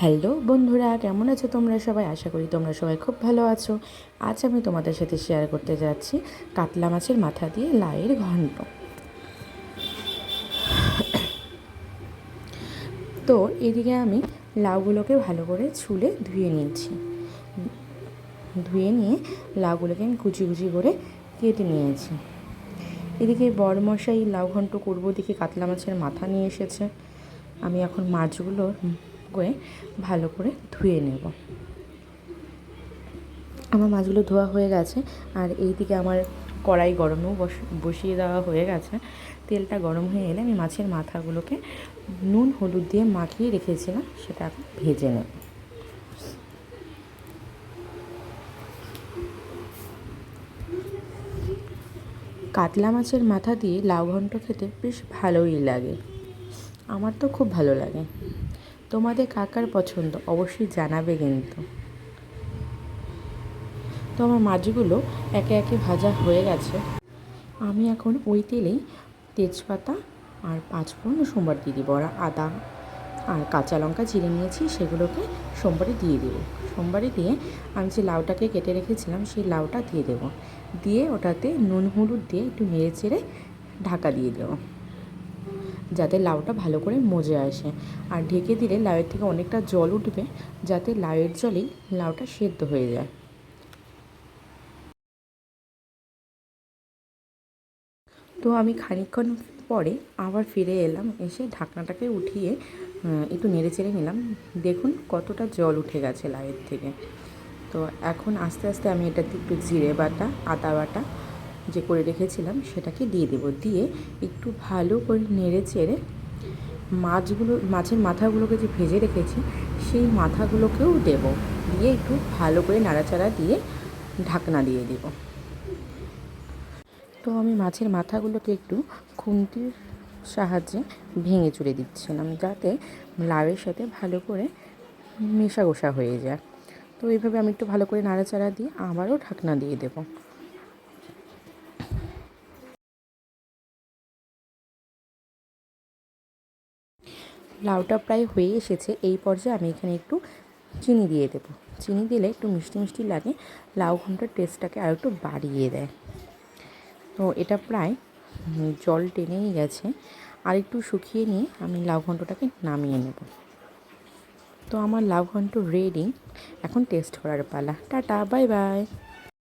Hello বন্ধুরা, কেমন আছো তোমরা সবাই? আশা করি তোমরা সবাই খুব ভালো আছো। আজ আমি তোমাদের সাথে শেয়ার করতে যাচ্ছি কাতলা মাছের মাথা দিয়ে লাউয়ের ঘন্ট। তো এদিকে আমি লাউগুলোকে ভালো করে ছুলে ধুয়ে নিয়েছি। ধুয়ে নিয়ে লাউগুলোকে আমি কুচি কুচি করে কেটে নিয়েছি। এদিকে বড়মশাই লাউ ঘন্ট করবো দিকে কাতলা মাছের মাথা নিয়ে এসেছে। আমি এখন মাছগুলো ভালো করে ধুয়ে নেব। আমার মাছগুলো ধোয়া হয়ে গেছে, আর এইদিকে আমার কড়াই গরমেও বসিয়ে দেওয়া হয়ে গেছে। তেলটা গরম হয়ে এলে আমি মাছের মাথাগুলোকে নুন হলুদ দিয়ে মাখিয়ে রেখেছিলাম, সেটা এখন ভেজে নেব। কাতলা মাছের মাথা দিয়ে লাউ ঘন্ট খেতে বেশ ভালোই লাগে, আমার তো খুব ভালো লাগে। তোমাদের কার পছন্দ অবশ্যই জানাবে কিন্তু। তো আমার মাছগুলো একে একে ভাজা হয়ে গেছে। আমি এখন ওই তেলেই তেজপাতা আর পাঁচফোড়ন ও সোমবার দিয়ে দেবো, আর আদা আর কাঁচা লঙ্কা চিড়ে নিয়েছি, সেগুলোকে সোমবারে দিয়ে দেবো। সোমবারে দিয়ে আমি যে লাউটাকে কেটে রেখেছিলাম সেই লাউটা দিয়ে দেবো। দিয়ে ওটাতে নুন হলুদ দিয়ে একটু নেড়ে চেড়ে ঢাকা দিয়ে দেবো, যাতে লাউটা ভালো করে মজে আসে। আর ঢেকে দিলে লাউয়ের থেকে অনেকটা জল উঠবে, যাতে লাউয়ের জলেই লাউটা সেদ্ধ হয়ে যায়। তো আমি খানিকক্ষণ পরে আবার ফিরে এলাম, এসে ঢাকনাটাকে উঠিয়ে একটু নেড়ে চেড়ে নিলাম। দেখুন কতটা জল উঠে গেছে লাউয়ের থেকে। তো এখন আস্তে আস্তে আমি এটাতে একটু জিরে বাটা, আদা বাটা যে করে রেখেছিলাম সেটাকে দিয়ে দেবো। দিয়ে একটু ভালো করে নেড়ে চেড়ে মাছের মাথাগুলোকে যে ভেজে রেখেছি সেই মাথাগুলোকেও দেবো। দিয়ে একটু ভালো করে নাড়াচাড়া দিয়ে ঢাকনা দিয়ে দেবো। তো আমি মাছের মাথাগুলোকে একটু খুন্তির সাহায্যে ভেঙে চুড়ে দিচ্ছিলাম, যাতে লাউয়ের সাথে ভালো করে মেশাগোশা হয়ে যায়। তো এইভাবে আমি একটু ভালো করে নাড়াচাড়া দিয়ে আবারও ঢাকনা দিয়ে দেব। লাউটা প্রায় হয়ে এসেছে। এই পর্যায়ে আমি এখানে একটু চিনি দিয়ে দেবো। চিনি দিলে একটু মিষ্টি মিষ্টি লাগে, লাউ ঘন্টার টেস্টটাকে আর একটু বাড়িয়ে দেয়। তো এটা প্রায় জল টেনেই গেছে, আর একটু শুকিয়ে নিয়ে আমি লাউ ঘন্টটাকে নামিয়ে নেব। তো আমার লাউ ঘন্ট রেডি, এখন টেস্ট করার পালা। Tata, bye bye.